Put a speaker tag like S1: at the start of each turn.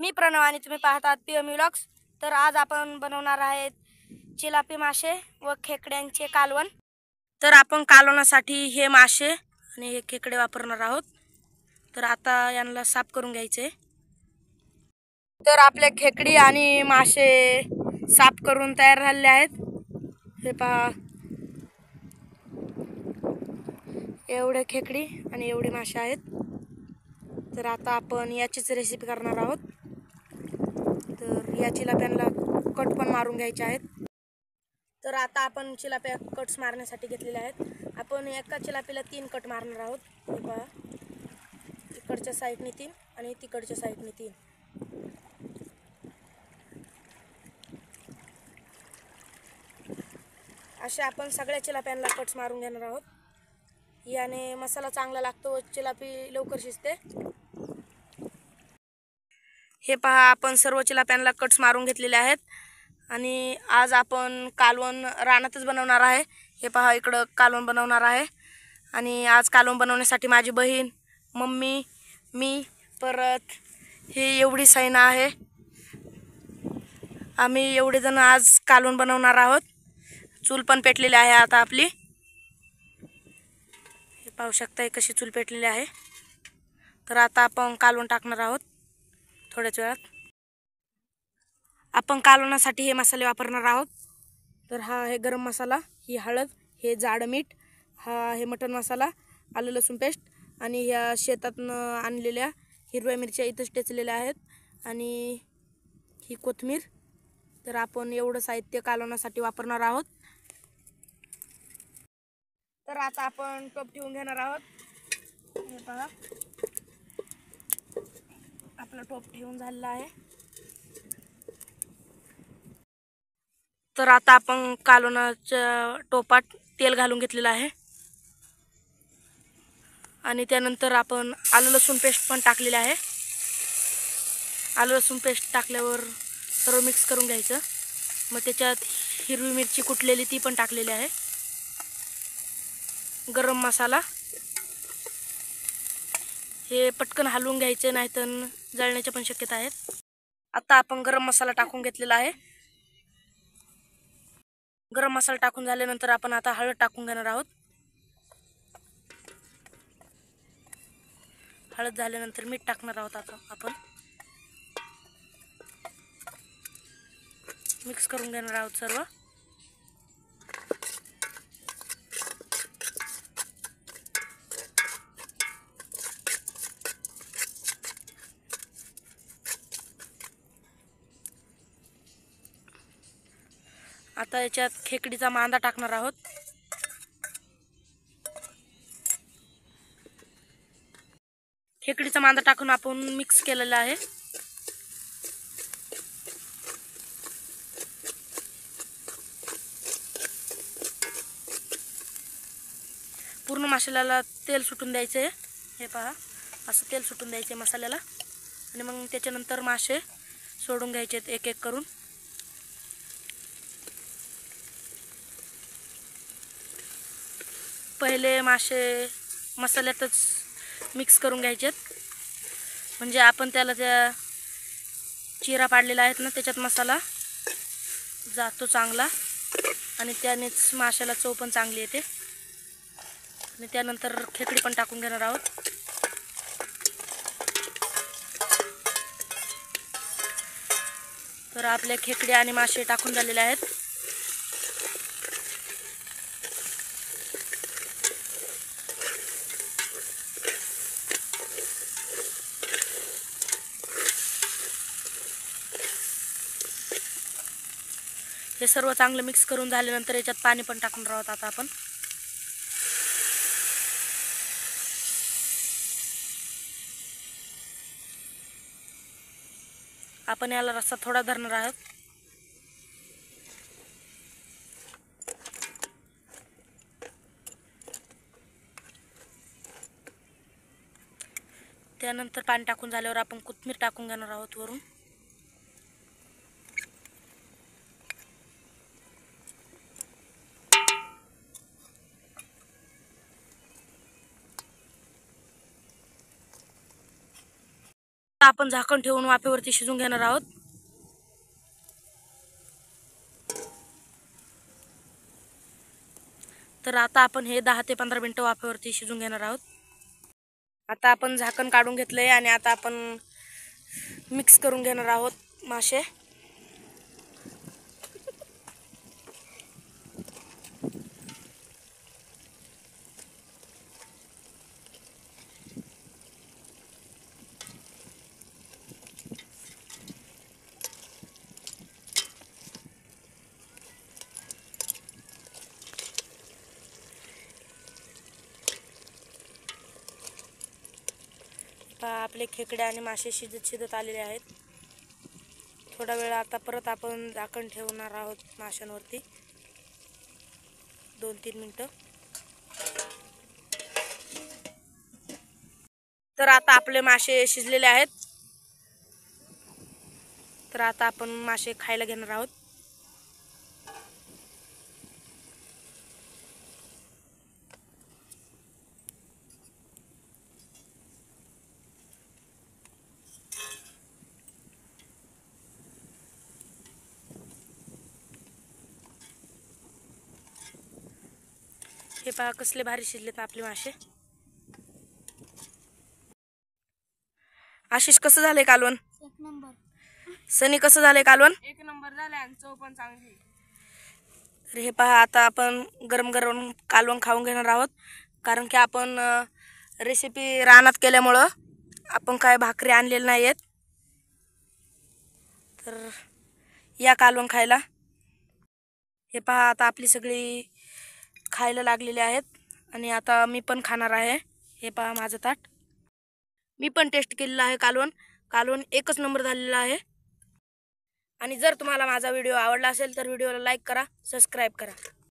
S1: मी प्रणव आणि तुम्ही पाहतात पीएम व्लॉग्स। तर आज आपण बनवणार आहे चिलापी मासे व खेकड्यांचे कालवण। तर आपण कालवणासाठी हे मासे आणि हे खेकडे वापरणार आहोत। तर आता यांना साफ करून घ्यायचे। तर आपले खेकडी आणि मासे साफ करून तयार झालेले आहेत। हे पहा, एवढे खेकडी आणि एवढे मासे आहेत। तर आता आपण याचीच रेसिपी करणार आहोत। तर या चिलाप्यांना कट पण मारून घ्यायचे आहेत। तर आता आपण चिलाप्या कट्स मारण्यासाठी घेतलेले आहेत। आपण एका चिलापीला 3 कट मारणार आहोत। हे पहा, इकडच्या साईडने 3 आणि तिकडच्या साईडने 3। असे आपण सगळ्या चिलाप्यांना कट्स मारून घेणार आहोत। याने मसाला चांगला लागतो व चिलापी लवकर शिजते। हे पहा, आपण सर्व चिलाप्यांना कट्स मारून घेतलेले आहेत आणि आज आपण कालवण रानातच बनवणार आहे। हे पहा, इकडं कालवण बनवणार आहे आणि आज कालवण बनवण्यासाठी माझी बहीण, मम्मी, मी, परत ही एवढी सैना आहे। आम्ही एवढे जण आज कालवण बनवणार आहोत। चूल पण पेटलेली आहे आता आपली। हे पाहू शकता कशी चूल पेटलेली आहे। तर आता आपण कालवण टाकणार आहोत थोड्याच वेळात। आपण कालवणासाठी हे मसाले वापरणार आहोत। तर हा आहे गरम मसाला, ही हळद, हे जाड मीठ, हा आहे मटन मसाला, आलं लसूण पेस्ट आणि ह्या शेतातनं आणलेल्या हिरव्या मिरच्या इथंच टेचलेल्या आहेत आणि ही कोथिंबीर। तर आपण एवढं साहित्य कालवणासाठी वापरणार आहोत। तर आता आपण टोप ठेवून घेणार आहोत। हे पहा, आपला टोप ठेवून झालेला आहे। तर आता आपण कालवणाच्या टोपात तेल घालून घेतलेलं आहे आणि त्यानंतर आपण आलं लसूण पेस्ट पण टाकलेली आहे। आलं लसूण पेस्ट टाकल्यावर सर्व मिक्स करून घ्यायचं। मग त्याच्यात हिरवी मिरची कुटलेली ती पण टाकलेली आहे। गरम मसाला, हे पटकन हलवून घ्यायचे नाहीतर जळण्याच्या पण शक्यता आहेत। आता आपण गरम मसाला टाकून घेतलेला आहे। गरम मसाला टाकून झाल्यानंतर आपण आता हळद टाकून घेणार आहोत। हळद झाल्यानंतर मीठ टाकणार आहोत। आता आपण मिक्स करून घेणार आहोत सर्व। आता याच्यात खेकडीचा मांदा टाकणार आहोत। खेकडीचा मांदा टाकून आपण मिक्स केलेला आहे। पूर्ण मसाल्याला तेल सुटून द्यायचे। हे पहा, असं तेल सुटून द्यायचे मसाल्याला आणि मग त्याच्यानंतर मासे सोडून घ्यायचे एक एक करून। पहिले मासे मसाल्यातच मिक्स करून घ्यायचेत, म्हणजे आपण त्याला त्या चिरा पाडलेला आहेत ना त्याच्यात मसाला जातो चांगला आणि त्यानेच माशाला चव पण चांगली येते। आणि त्यानंतर खेकडी पण टाकून घेणार आहोत। तर आपले खेकडे आणि मासे टाकून झालेले आहेत। हे सर्व चांगलं मिक्स करून झाल्यानंतर याच्यात पाणी पण टाकणार आहोत आता आपण। आपण याला रस्सा थोडा धरणार आहोत। त्यानंतर पाणी टाकून झाल्यावर आपण कोथिंबीर टाकून घेणार आहोत वरून। आता आपण झाकण ठेवून वाफेवरती शिजून घेणार आहोत. तर आता आपण हे 10 ते 15 मिनिटं वाफेवरती शिजून घेणार आहोत. आता आपण झाकण काढून घेतलंय आणि आता आपण मिक्स करून घेणार आहोत मासे. आपले खेकडे आणि मासे शिजत आलेले आहेत. थोडा वेळ आता परत आपण झाकण ठेवणार आहोत माशांवरती 2-3 मिनिटं. तर आता आपले मासे शिजलेले आहेत. तर आता आपण मासे खायला घेणार आहोत. हे पहा कसले भारी शिजलेत आपले मासे. आशिष कसं झालंय कालवण?
S2: 1 नंबर.
S1: सनी कसं झालंय कालवण?
S2: 1 नंबर झाले आणि चव पण चांगली.
S1: तर हे पहा आता आपण गरम गरम कालवण खाऊन घेणार आहोत. कारण की आपण रेसिपी रानात केल्यामुळं आपण काय भाकरी आणलेल्या नाही आहेत. तर या कालवण खायला. हे पहा आता आपली सगळी खायला लागलेली आहेत आणि आता मी पण खाणार आहे. हे पहा माझं ताट. मी पण टेस्ट केलेलं आहे कालवण 1च नंबर झालेला आहे. आणि जर तुम्हाला माझा व्हिडिओ आवडला असेल तर व्हिडिओला लाईक करा, सबस्क्राईब करा.